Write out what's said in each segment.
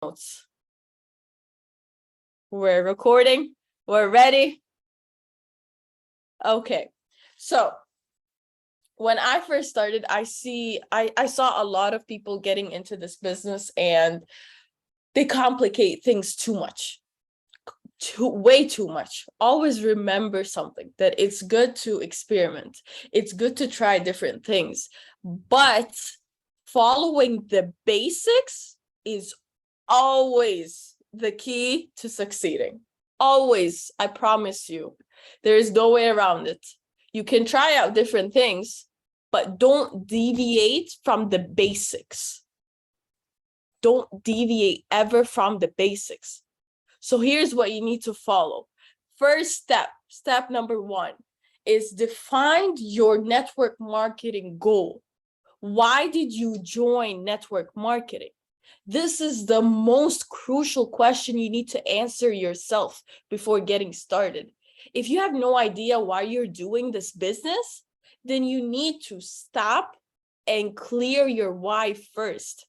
notes. We're recording. We're ready. Okay. So when I first started, I saw a lot of people getting into this business and they complicate things too much. Way too much. Always remember something, that it's good to experiment. It's good to try different things, but following the basics is always the key to succeeding. Always, I promise you. There is no way around it. You can try out different things, but don't deviate from the basics. Don't deviate ever from the basics. So here's what you need to follow. First step number 1 is define your network marketing goal. Why did you join network marketing? This is the most crucial question you need to answer yourself before getting started. If you have no idea why you're doing this business, then you need to stop and clear your why first.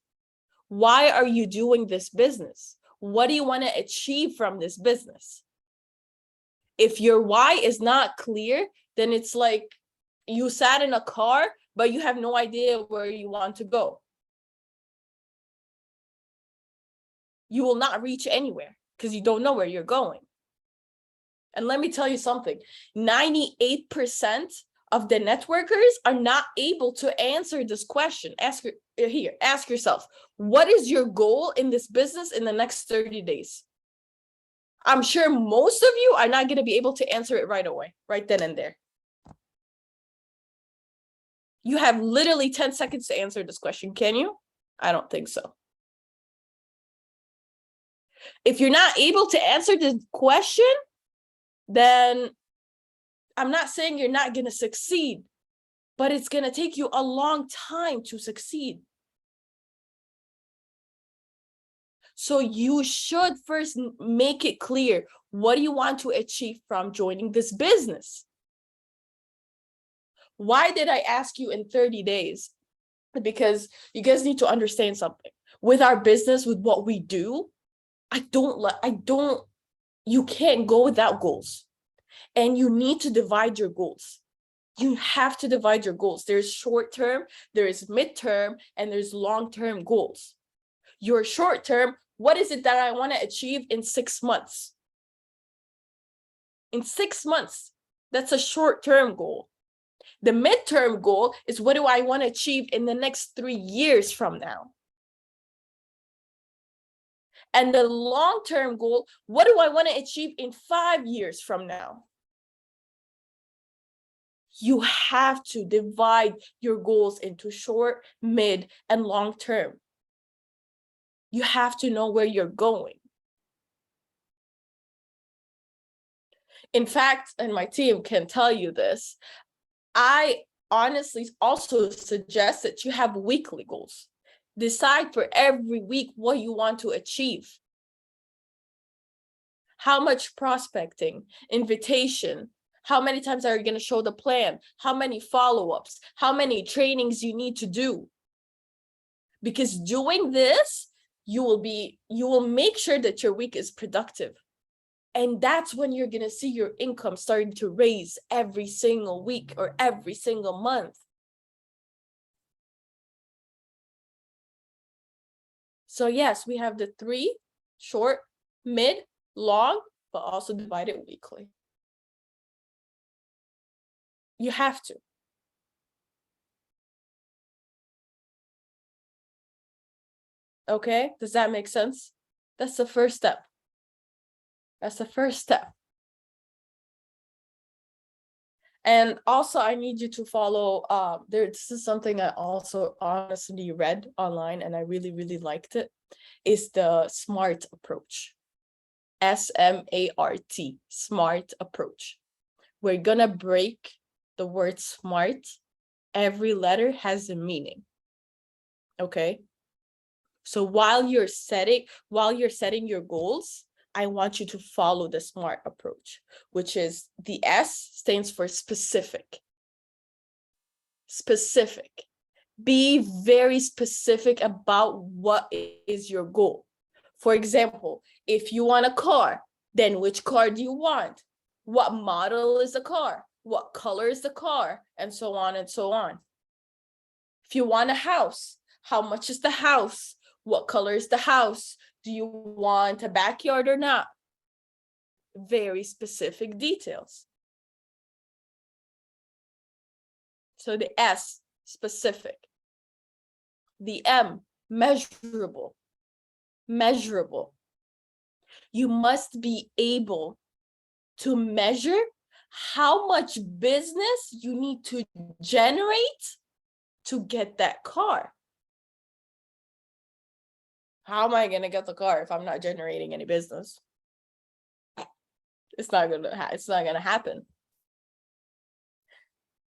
Why are you doing this business? What do you want to achieve from this business? If your why is not clear, then it's like you sat in a car, but you have no idea where you want to go. You will not reach anywhere because you don't know where you're going. And let me tell you something, 98% of the networkers are not able to answer this question. Ask yourself, what is your goal in this business in the next 30 days? I'm sure most of you are not going to be able to answer it right away, right then and there. You have literally 10 seconds to answer this question. Can you? I don't think so. If you're not able to answer the question, then I'm not saying you're not going to succeed, but it's going to take you a long time to succeed. So you should first make it clear, what do you want to achieve from joining this business? Why did I ask you in 30 days? Because you guys need to understand something. With our business, with what we do, you can't go without goals. And you need to divide your goals. You have to divide your goals. There's short-term, there is mid-term, and there's long-term goals. Your short-term, what is it that I want to achieve in 6 months? In 6 months, that's a short-term goal. The mid-term goal is, what do I want to achieve in the next 3 years from now? And the long-term goal, what do I want to achieve in 5 years from now? You have to divide your goals into short, mid, and long term. You have to know where you're going. In fact, and my team can tell you this, I honestly also suggest that you have weekly goals. Decide for every week what you want to achieve. How much prospecting, invitation, how many times are you going to show the plan? How many follow-ups? How many trainings you need to do? Because doing this, you will make sure that your week is productive. And that's when you're going to see your income starting to raise every single week or every single month. So yes, we have the 3, short, mid, long, but also divide it weekly. You have to. Okay, does that make sense? That's the first step. That's the first step. And also, I need you to follow, this is something I also honestly read online and I really, really liked it, is the SMART approach. SMART, SMART approach. We're gonna break the word smart. Every letter has a meaning. Okay? So while you're setting your goals, I want you to follow the SMART approach, which is the S stands for specific. Specific. Be very specific about what is your goal. For example, if you want a car, then which car do you want? What model is the car? What color is the car? And so on and so on. If you want a house, how much is the house? What color is the house? Do you want a backyard or not? Very specific details. So the S, specific. The M, measurable. Measurable. You must be able to measure how much business you need to generate to get that car. How am I going to get the car if I'm not generating any business? It's not going to happen.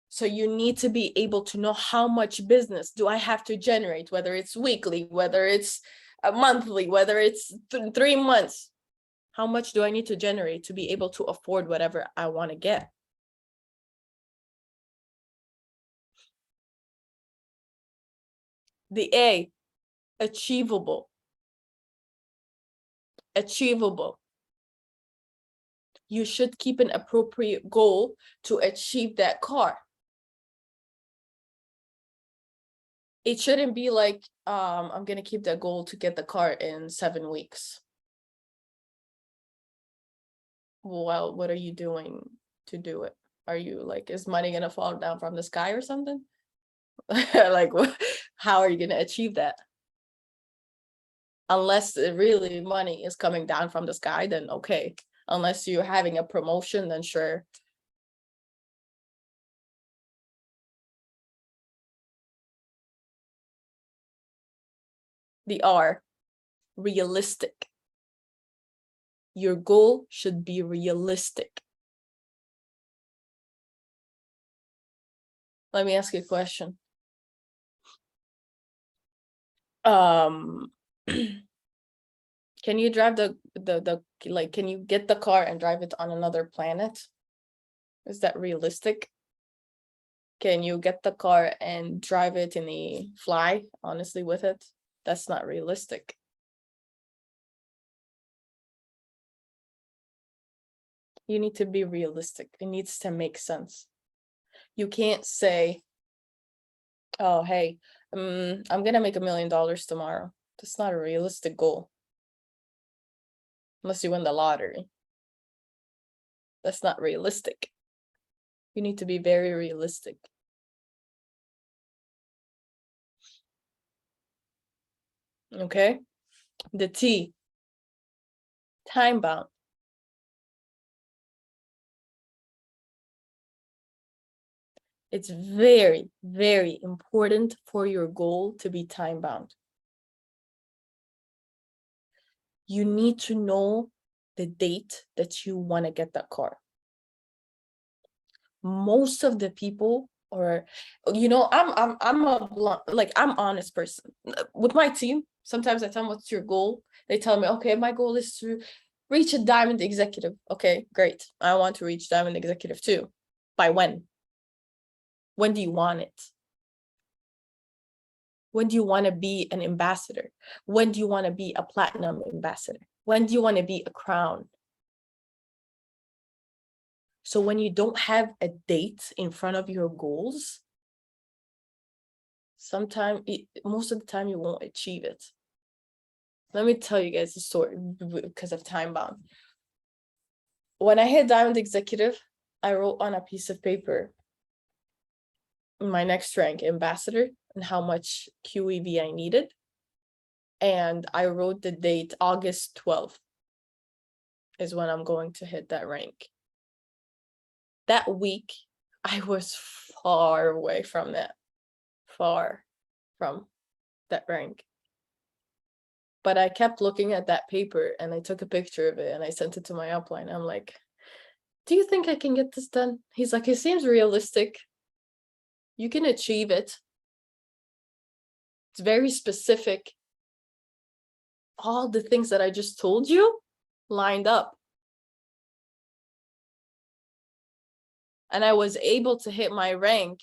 So you need to be able to know how much business do I have to generate, whether it's weekly, whether it's monthly, whether it's 3 months. How much do I need to generate to be able to afford whatever I want to get? The A, achievable. Achievable. You should keep an appropriate goal to achieve that car. It shouldn't be like, I'm going to keep that goal to get the car in 7 weeks. Well, what are you doing to do it? Are you like, is money going to fall down from the sky or something? Like, how are you going to achieve that? Unless really money is coming down from the sky, then okay. Unless you're having a promotion, then sure. The R, realistic. Your goal should be realistic. Let me ask you a question. Can you drive like, can you get the car and drive it on another planet? Is that realistic? Can you get the car and drive it in the fly, honestly, with it? That's not realistic. You need to be realistic. It needs to make sense. You can't say, oh, hey, I'm gonna make $1 million tomorrow. That's not a realistic goal. Unless you win the lottery. That's not realistic. You need to be very realistic. Okay? The T, time bound. It's very, very important for your goal to be time bound. You need to know the date that you want to get that car. Most of the people, or I'm honest person with my team. Sometimes I tell them, what's your goal? They tell me, okay, my goal is to reach a diamond executive. Okay, great. I want to reach diamond executive too. By when? When do you want it? When do you want to be an ambassador? When do you want to be a platinum ambassador? When do you want to be a crown? So when you don't have a date in front of your goals, most of the time you won't achieve it. Let me tell you guys a story because of time bound. When I hit diamond executive, I wrote on a piece of paper my next rank, ambassador, and how much QEV I needed. And I wrote the date, August 12th is when I'm going to hit that rank. That week, I was far away from that, far from that rank. But I kept looking at that paper and I took a picture of it and I sent it to my upline. I'm like, do you think I can get this done? He's like, it seems realistic. You can achieve it. It's very specific. All the things that I just told you lined up. And I was able to hit my rank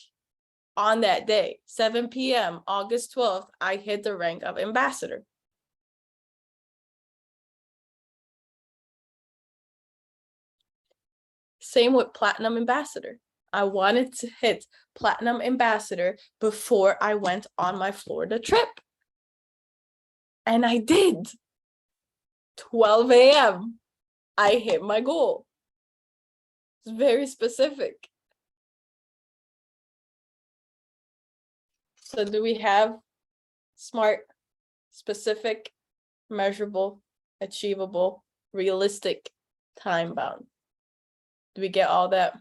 on that day, 7 p.m., August 12th, I hit the rank of ambassador. Same with Platinum Ambassador. I wanted to hit Platinum Ambassador before I went on my Florida trip. And I did. 12 a.m. I hit my goal. It's very specific. So do we have SMART, specific, measurable, achievable, realistic, time bound? Do we get all that?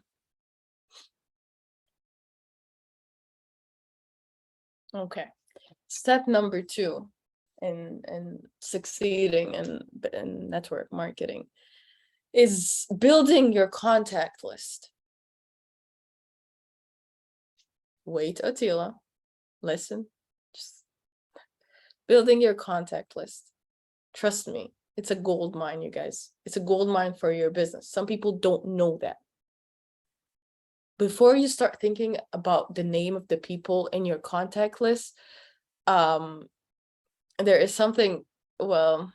Okay. Step number 2 in succeeding in network marketing is building your contact list. Wait, Attila. Listen. Just building your contact list. Trust me, it's a gold mine, you guys. It's a gold mine for your business. Some people don't know that. Before you start thinking about the name of the people in your contact list, there is something, well,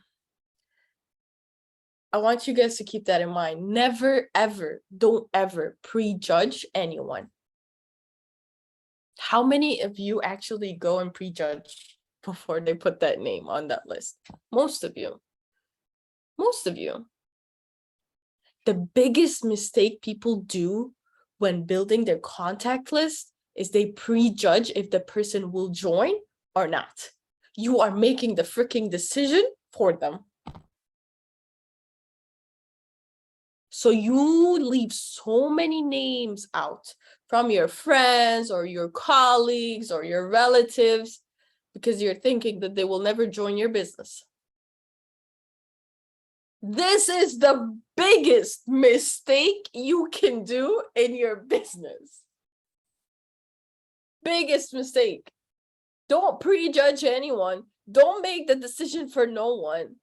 I want you guys to keep that in mind. Never, ever, don't ever prejudge anyone. How many of you actually go and prejudge before they put that name on that list? Most of you. Most of you. The biggest mistake people do when building their contact list is they prejudge if the person will join or not. You are making the freaking decision for them. So you leave so many names out from your friends or your colleagues or your relatives because you're thinking that they will never join your business. This is the biggest mistake you can do in your business. Biggest mistake. Don't prejudge anyone. Don't make the decision for no one.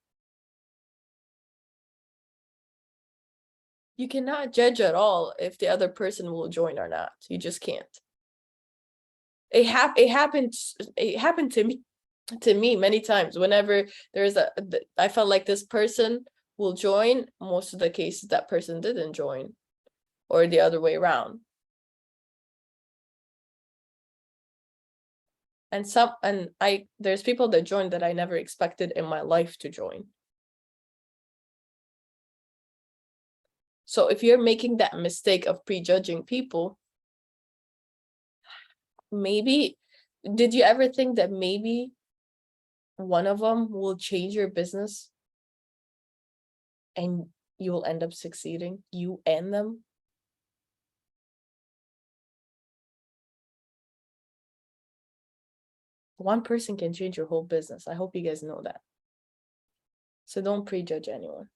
You cannot judge at all if the other person will join or not. You just can't. It happened to me many times. Whenever there's I felt like this person will join, most of the cases that person didn't join, or the other way around. And there's people that joined that I never expected in my life to join. So if you're making that mistake of prejudging people, maybe, did you ever think that maybe one of them will change your business and you'll end up succeeding, you and them? One person can change your whole business. I hope you guys know that. So don't prejudge anyone.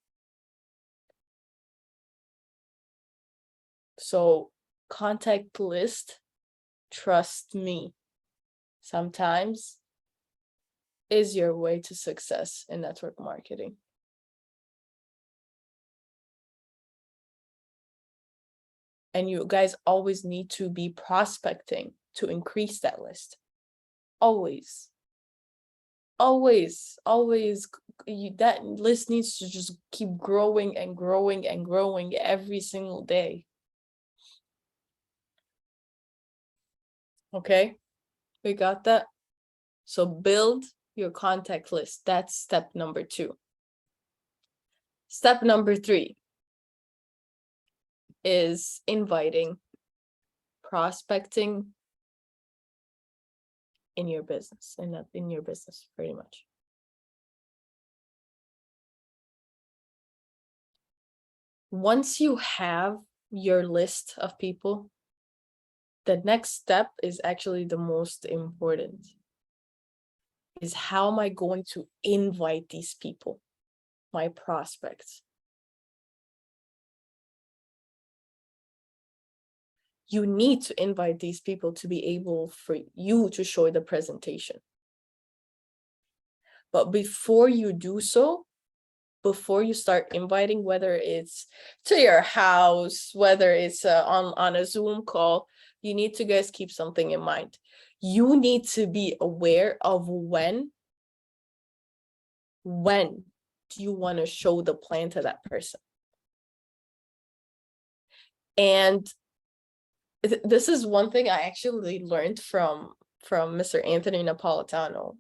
So contact list, trust me, sometimes is your way to success in network marketing. And you guys always need to be prospecting to increase that list. Always. Always. That list needs to just keep growing and growing and growing every single day. Okay, we got that? So build your contact list. That's step number 2. Step number 3 is inviting, prospecting in your business, in your business, pretty much. Once you have your list of people, the next step is actually the most important. Is how am I going to invite these people, my prospects? You need to invite these people to be able for you to show the presentation. But before you do so, before you start inviting, whether it's to your house, whether it's on a Zoom call, you need to guys keep something in mind. You need to be aware of when do you want to show the plan to that person. And this is one thing I actually learned from Mr. Anthony Napolitano,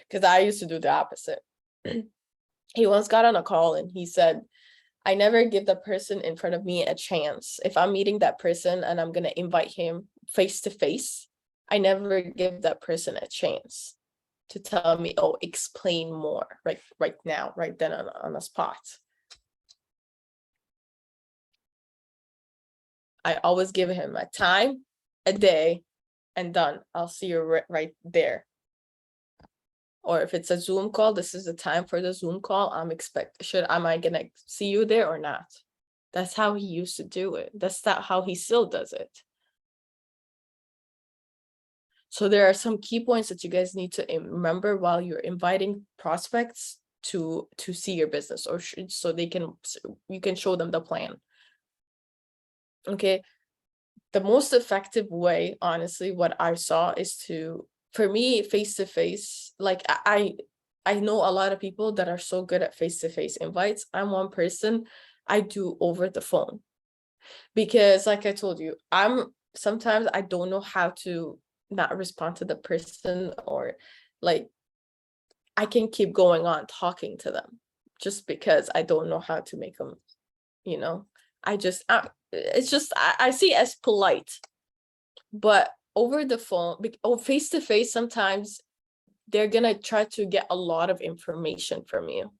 because I used to do the opposite. He once got on a call and he said, I never give the person in front of me a chance. If I'm meeting that person and I'm going to invite him face to face, I never give that person a chance to tell me, oh, explain more right now, right then on the spot. I always give him a time, a day, and done. I'll see you right there. Or if it's a Zoom call, this is the time for the Zoom call. Am I gonna see you there or not? That's how he used to do it. That's not how he still does it. So there are some key points that you guys need to remember while you're inviting prospects to see your business, or so you can show them the plan. Okay. The most effective way, honestly, what I saw is for me, face-to-face, like I know a lot of people that are so good at face-to-face invites. I'm one person, I do over the phone. Because like I told you, sometimes I don't know how to not respond to the person, or like I can keep going on talking to them just because I don't know how to make them, it's just I see it as polite. But over the phone, face to face, sometimes they're gonna try to get a lot of information from you,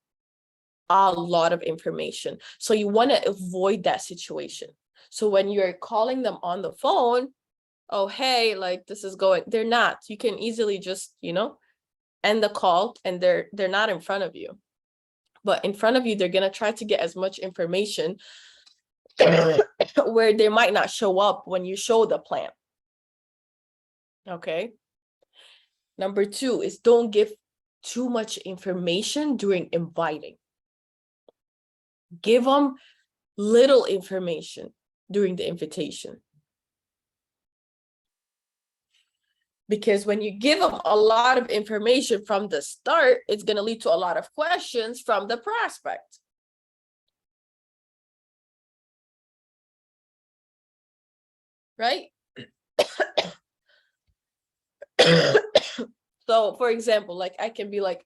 a lot of information. So you want to avoid that situation. So when you're calling them on the phone, oh hey, like this is going, they're not. You can easily just end the call, and they're not in front of you. But in front of you, they're gonna try to get as much information where they might not show up when you show the plan. Okay. Number 2 is don't give too much information during inviting. Give them little information during the invitation. Because when you give them a lot of information from the start, it's going to lead to a lot of questions from the prospect. Right? So, for example, like I can be like,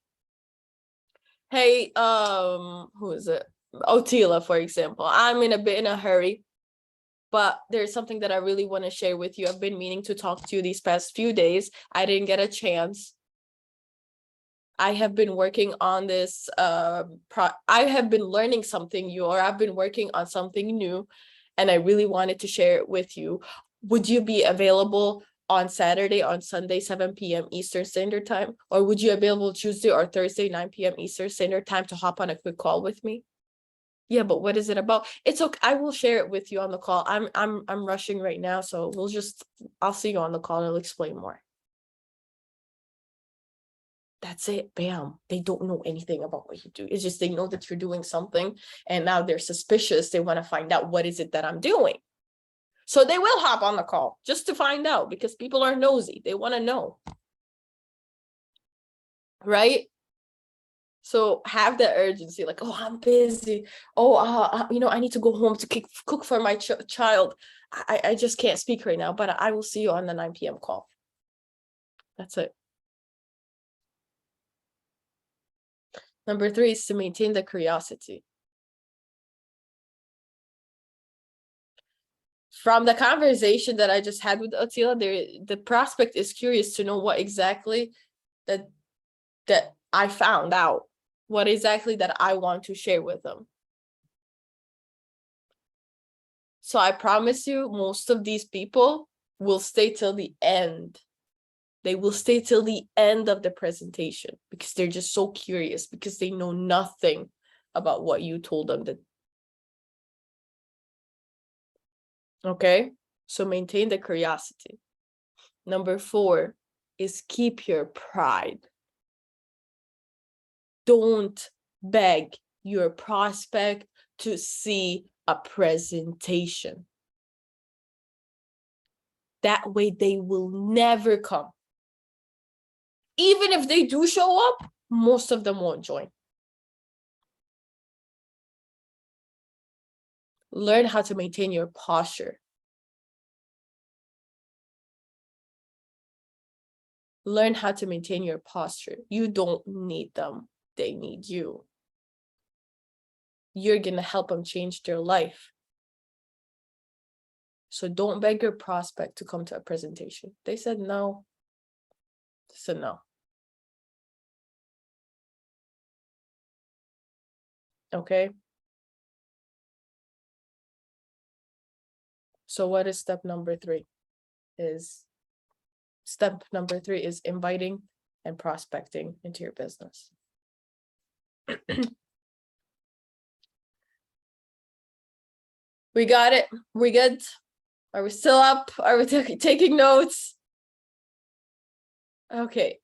hey, who is it? Otila, for example. I'm in a hurry, but there's something that I really want to share with you. I've been meaning to talk to you these past few days. I didn't get a chance. I have been working on this, I have been learning something new, or I've been working on something new, and I really wanted to share it with you. Would you be available on Saturday, on Sunday, 7 p.m. Eastern Standard Time? Or would you be available Tuesday or Thursday, 9 p.m. Eastern Standard Time to hop on a quick call with me? Yeah, but what is it about? It's okay. I will share it with you on the call. I'm rushing right now, so I'll see you on the call and I'll explain more. That's it. Bam. They don't know anything about what you do. It's just they know that you're doing something, and now they're suspicious. They want to find out, what is it that I'm doing? So they will hop on the call just to find out, because people are nosy. They want to know. Right? So have the urgency, like, oh, I'm busy. Oh, I need to go home to cook for my child. I just can't speak right now, but I will see you on the 9 p.m. call. That's it. Number 3 is to maintain the curiosity. From the conversation that I just had with Attila, the prospect is curious to know what exactly that I found out, what exactly that I want to share with them. So I promise you, most of these people will stay till the end. They will stay till the end of the presentation, because they're just so curious, because they know nothing about what you told them. Okay, so maintain the curiosity. Number 4 is keep your pride. Don't beg your prospect to see a presentation. That way they will never come. Even if they do show up, most of them won't join. Learn how to maintain your posture. Learn how to maintain your posture. You don't need them. They need you. You're going to help them change their life. So don't beg your prospect to come to a presentation. They said no. So no. Okay. So what is step number 3? Step number 3 is inviting and prospecting into your business. We got it. We good? Are we still up? Are we taking notes? Okay.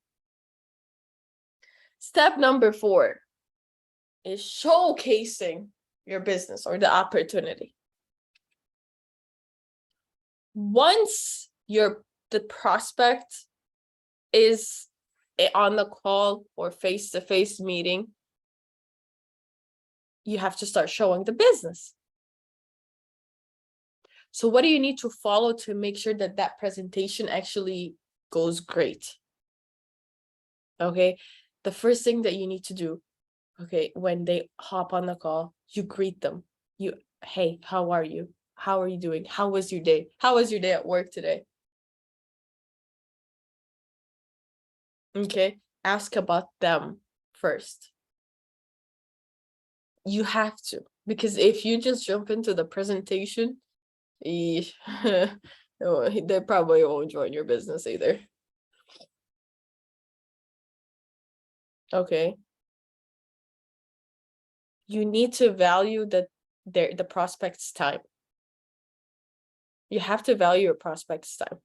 Step number 4 is showcasing your business or the opportunity. Once the prospect is on the call or face-to-face meeting, you have to start showing the business. So what do you need to follow to make sure that that presentation actually goes great? Okay, the first thing that you need to do, okay, when they hop on the call, you greet them. Hey, how are you? How are you doing? How was your day? How was your day at work today? Okay, ask about them first. You have to, because if you just jump into the presentation, they probably won't join your business either. Okay. You need to value the prospect's time. You have to value your prospect's time.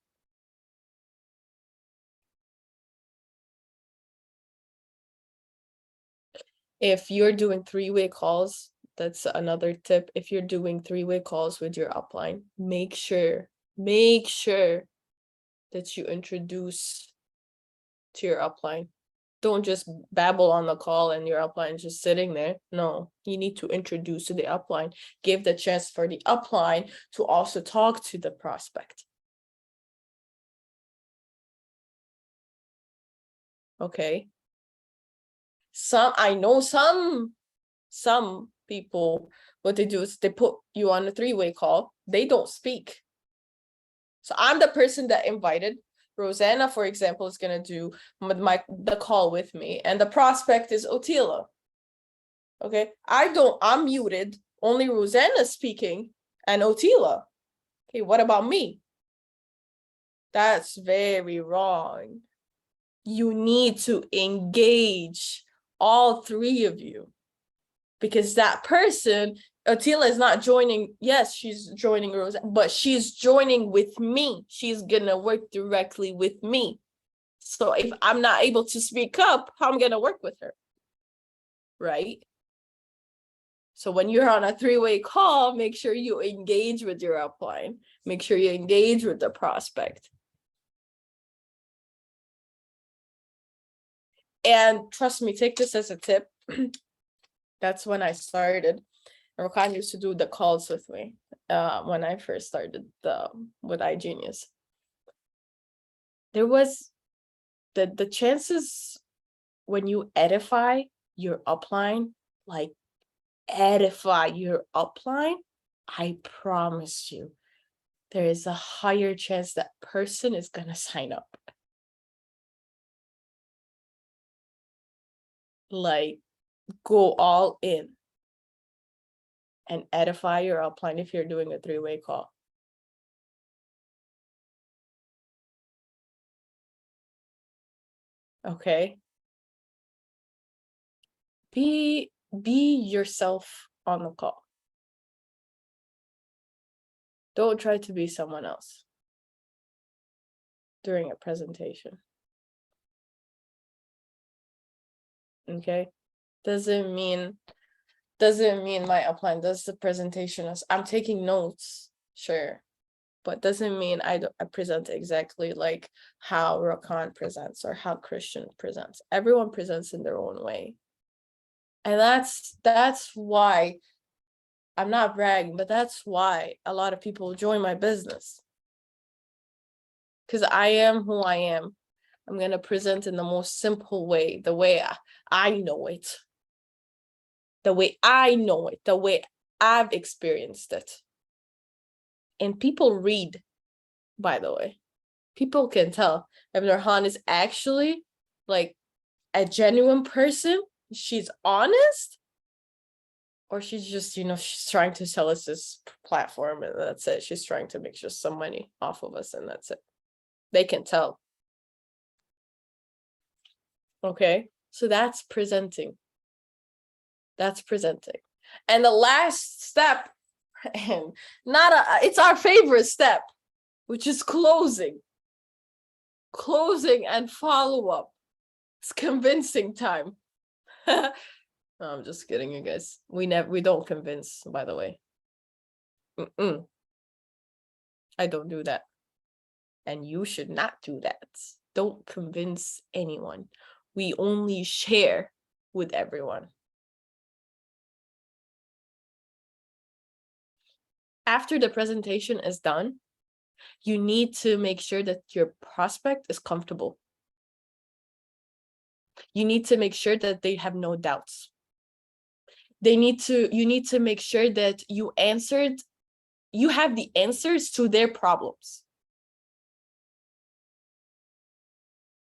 If you're doing 3-way calls, that's another tip. If you're doing 3-way calls with your upline, make sure that you introduce to your upline. Don't just babble on the call and your upline is just sitting there. No, you need to introduce to the upline. Give the chance for the upline to also talk to the prospect. Okay. I know some people, what they do is they put you on a 3-way call. They don't speak. So I'm the person that invited. Rosanna, for example, is gonna do the call with me, and the prospect is Otila. Okay, I'm muted. Only Rosanna's speaking and Otila. Okay, what about me? That's very wrong. You need to engage all 3 of you, because that person, Attila, is not joining. Yes, she's joining Rosa, but she's joining with me. She's gonna work directly with me. So if I'm not able to speak up, how am I gonna work with her? Right? So when you're on a 3-way call, make sure you engage with your upline. Make sure you engage with the prospect. And trust me, take this as a tip. That's when I started. Rakan used to do the calls with me when I first started with iGenius. There was the chances when you edify your upline, like edify your upline, I promise you, there is a higher chance that person is gonna sign up. Like, go all in and edify your upline if you're doing a 3-way call. Okay. Be yourself on the call. Don't try to be someone else during a presentation. Okay? Doesn't mean my upline does the presentation as I'm taking notes, sure, but doesn't mean I present exactly like how Rakan presents or how Christian presents. Everyone presents in their own way. And that's why I'm not bragging, but that's why a lot of people join my business. Because I am who I am. I'm going to present in the most simple way, the way I know it. The way I know it, the way I've experienced it. And people read, by the way. People can tell if Nurhan is actually like a genuine person, she's honest, or she's just, she's trying to sell us this platform and that's it. She's trying to make just some money off of us and that's it. They can tell. Okay, so that's presenting. That's presenting. And the last step, and it's our favorite step, which is closing. Closing and follow-up. It's convincing time. No, I'm just kidding, you guys. We don't convince, by the way. I don't do that. And you should not do that. Don't convince anyone. We only share with everyone. After the presentation is done, you need to make sure that your prospect is comfortable. You need to make sure that they have no doubts. You need to make sure that you have the answers to their problems.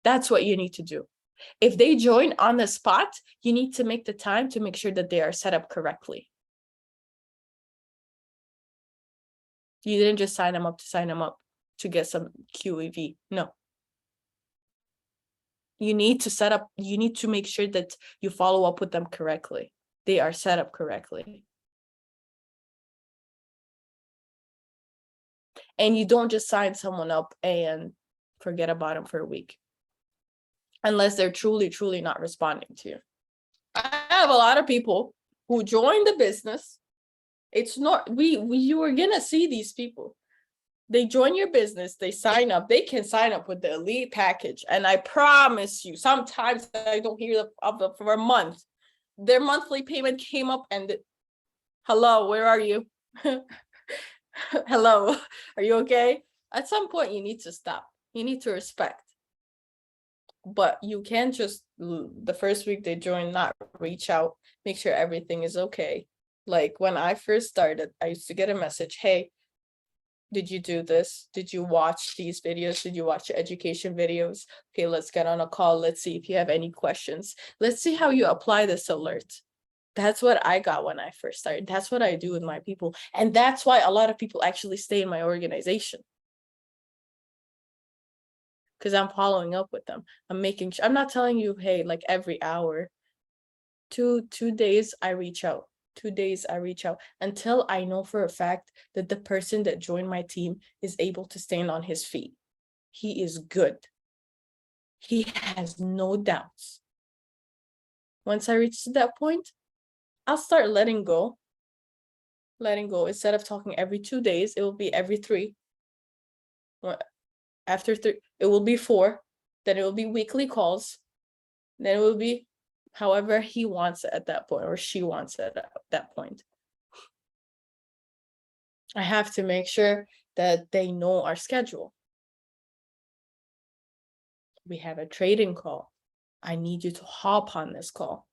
That's what you need to do. If they join on the spot, you need to make the time to make sure that they are set up correctly. You didn't just sign them up to get some QEV. No. You need to make sure that you follow up with them correctly. They are set up correctly. And you don't just sign someone up and forget about them for a week. Unless they're truly, truly not responding to you. I have a lot of people who join the business. It's not, you are gonna see these people. They join your business, they sign up, they can sign up with the elite package. And I promise you, sometimes I don't hear of them for a month. Their monthly payment came up and, hello, where are you? Hello, are you okay? At some point, you need to stop. You need to respect. But you can't just, the first week they join, not reach out, make sure everything is okay. Like when I first started, I used to get a message, hey, did you do this? Did you watch these videos? Did you watch education videos? Okay, let's get on a call. Let's see if you have any questions. Let's see how you apply this alert. That's what I got when I first started. That's what I do with my people. And that's why a lot of people actually stay in my organization. Because I'm following up with them. I'm making sure, I'm not telling you, hey, like every hour. Two days I reach out. 2 days I reach out until I know for a fact that the person that joined my team is able to stand on his feet. He is good. He has no doubts. Once I reach to that point, I'll start letting go. Instead of talking every 2 days, it will be every 3. After 3, it will be 4. Then it will be weekly calls. Then it will be however he wants it at that point, or she wants it at that point. I have to make sure that they know our schedule. We have a trading call. I need you to hop on this call.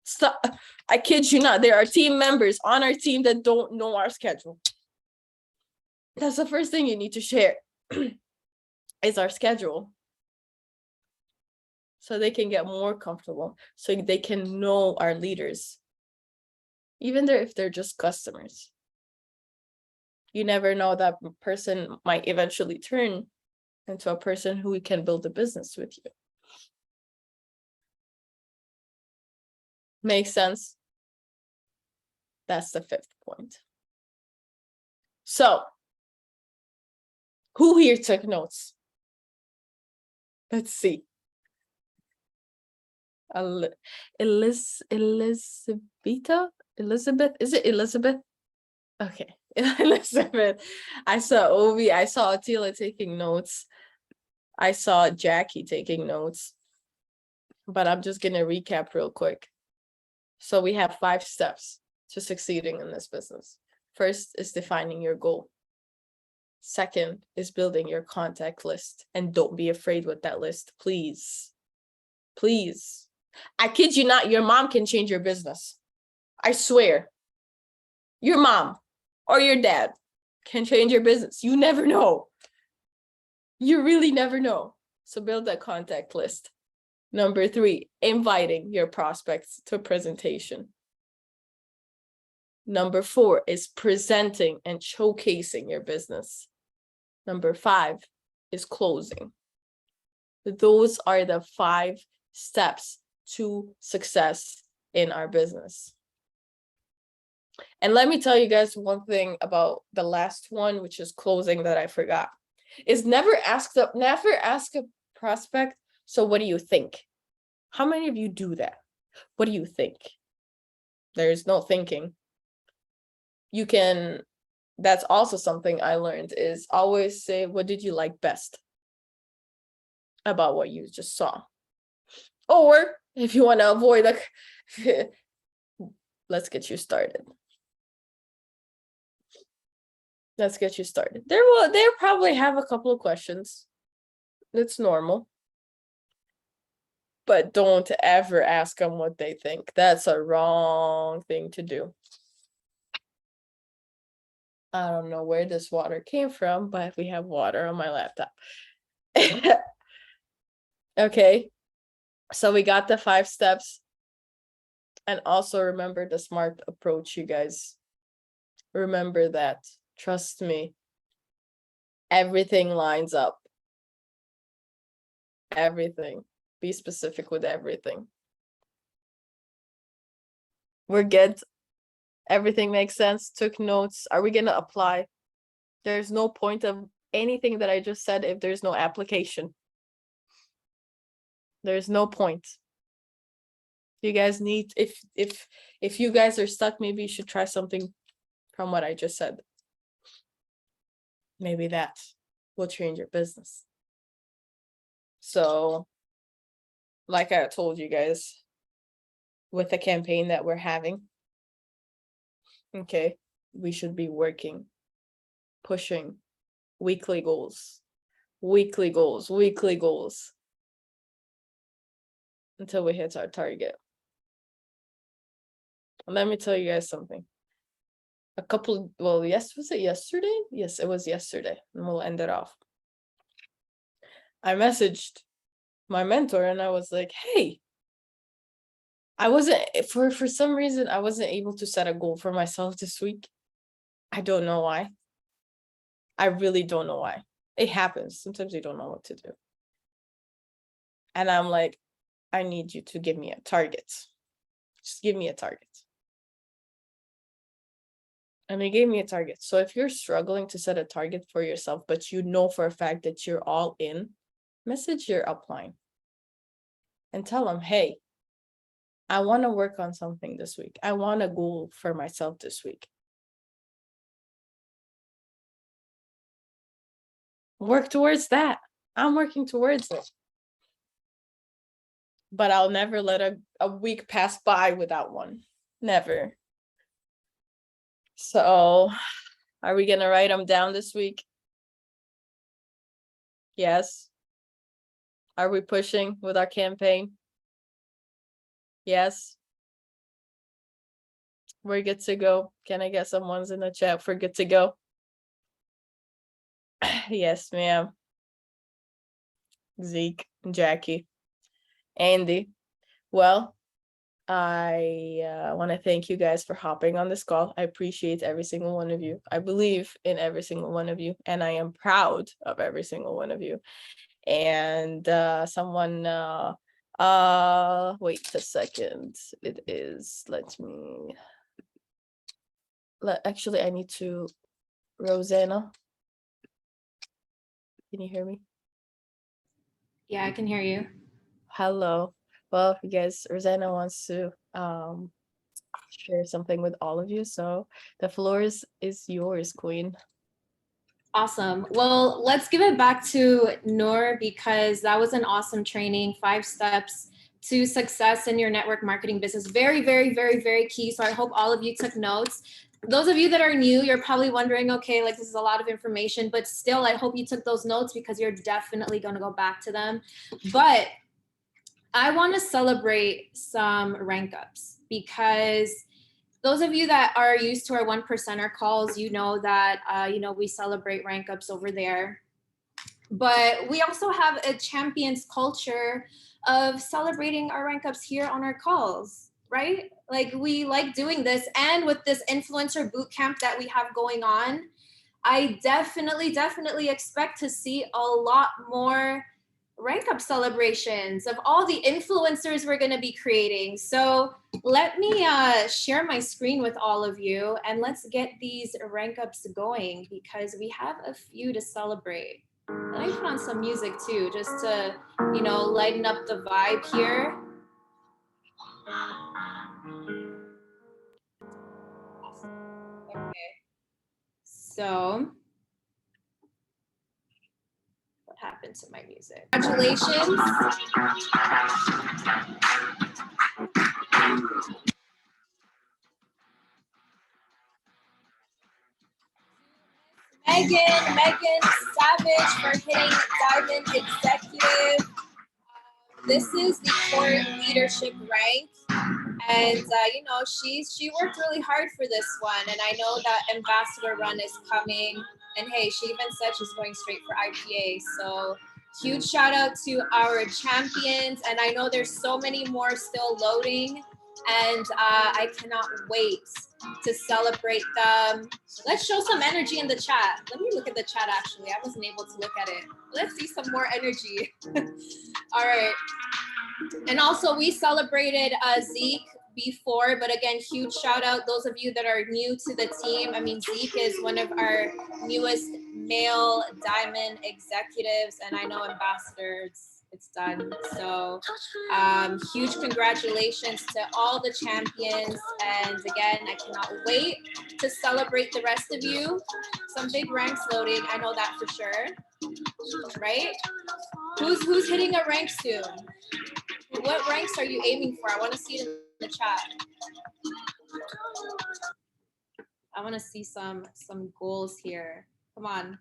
Stop. I kid you not, there are team members on our team that don't know our schedule. That's the first thing you need to share is our schedule. So they can get more comfortable, so they can know our leaders. Even if they're just customers. You never know, that person might eventually turn into a person who can build a business with you. Makes sense? That's the 5th point. So, who here took notes? Let's see. Elizabeth? Is it Elizabeth? Okay, Elizabeth. I saw Ovi. I saw Attila taking notes. I saw Jackie taking notes. But I'm just gonna recap real quick. So we have 5 steps to succeeding in this business. First is defining your goal. Second is building your contact list. And don't be afraid with that list, please. Please. I kid you not, your mom can change your business. I swear. Your mom or your dad can change your business. You never know. You really never know. So build that contact list. Number 3, inviting your prospects to a presentation. Number 4 is presenting and showcasing your business. Number 5 is closing. Those are the 5 steps to success in our business. And let me tell you guys one thing about the last one, which is closing, that I forgot, is never ask a prospect, so what do you think? How many of you do that? What do you think? There's no thinking. You can, that's also something I learned, is always say, what did you like best about what you just saw? Or if you want to avoid a, let's get you started. Let's get you started. They'll probably have a couple of questions. It's normal. But don't ever ask them what they think. That's a wrong thing to do. I don't know where this water came from, but we have water on my laptop. Okay. So we got the 5 steps. And also remember the SMART approach, you guys. Remember that. Trust me. Everything lines up. Everything. Be specific with everything. We're good. Everything makes sense. Took notes. Are we going to apply? There's no point of anything that I just said if there's no application. There's no point. You guys need, if you guys are stuck, maybe you should try something from what I just said. Maybe that will change your business. So, like I told you guys, with the campaign that we're having, okay, we should be working, pushing weekly goals, weekly goals, weekly goals, until we hit our target. Let me tell you guys something. Was it yesterday? Yes, it was yesterday. And we'll end it off. I messaged my mentor and I was like, hey, I wasn't, for some reason, I wasn't able to set a goal for myself this week. I don't know why. I really don't know why. It happens. Sometimes you don't know what to do. And I'm like, I need you to give me a target. Just give me a target. And he gave me a target. So if you're struggling to set a target for yourself, but you know for a fact that you're all in, message your upline and tell them, hey, I want to work on something this week. I want a goal for myself this week. Work towards that. I'm working towards it. But I'll never let a week pass by without one. Never. So, are we going to write them down this week? Yes. Are we pushing with our campaign? Yes. We're good to go. Can I get some ones in the chat for good to go? Yes, ma'am. Zeke, Jackie, Andy. Well, I want to thank you guys for hopping on this call. I appreciate every single one of you. I believe in every single one of you, and I am proud of every single one of you. And someone, wait a second. It is, actually, I need to, Rosanna. Can you hear me? Yeah, I can hear you. Hello. Well, you guys, Rosanna wants to share something with all of you. So the floor is yours, Queen. Awesome. Well, let's give it back to Nour because that was an awesome training. 5 steps to success in your network marketing business. Very, very, very, very key. So I hope all of you took notes. Those of you that are new, you're probably wondering, okay, like this is a lot of information, but still I hope you took those notes because you're definitely going to go back to them. But I want to celebrate some rank ups because those of you that are used to our 1%er calls, you know that, we celebrate rank ups over there. But we also have a champions culture of celebrating our rank ups here on our calls, right? Like we like doing this. And with this influencer boot camp that we have going on, I definitely expect to see a lot more rank up celebrations of all the influencers we're going to be creating. So let me share my screen with all of you and let's get these rank ups going because we have a few to celebrate. Let me put on some music too, just to, lighten up the vibe here. Okay. So, what happened to my music? Congratulations. Megan Savage for hitting Diamond Executive. This is the core leadership rank. And, she worked really hard for this one. And I know that Ambassador Run is coming. And hey, she even said she's going straight for IPA. So huge shout out to our champions. And I know there's so many more still loading. And I cannot wait to celebrate them. Let's show some energy in the chat. Let me look at the chat actually. I wasn't able to look at it. Let's see some more energy. All right. And also we celebrated Zeke before, but again, huge shout out those of you that are new to the team. I mean, Zeke is one of our newest male diamond executives, and I know ambassadors. It's done. So huge congratulations to all the champions. And again, I cannot wait to celebrate the rest of you. Some big ranks loading, I know that for sure. Right? Who's hitting a rank soon? What ranks are you aiming for? I want to see it in the chat. I want to see some goals here. Come on.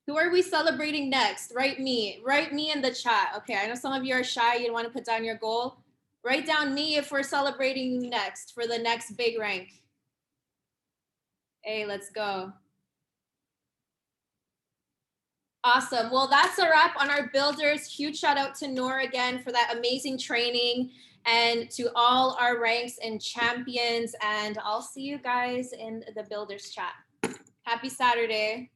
Who are we celebrating next? Write me in the chat. Okay, I know some of you are shy. You don't want to put down your goal. Write down me if we're celebrating next for the next big rank. Hey, let's go. Awesome. Well, that's a wrap on our builders. Huge shout out to Nour again for that amazing training and to all our ranks and champions. And I'll see you guys in the builders chat. Happy Saturday.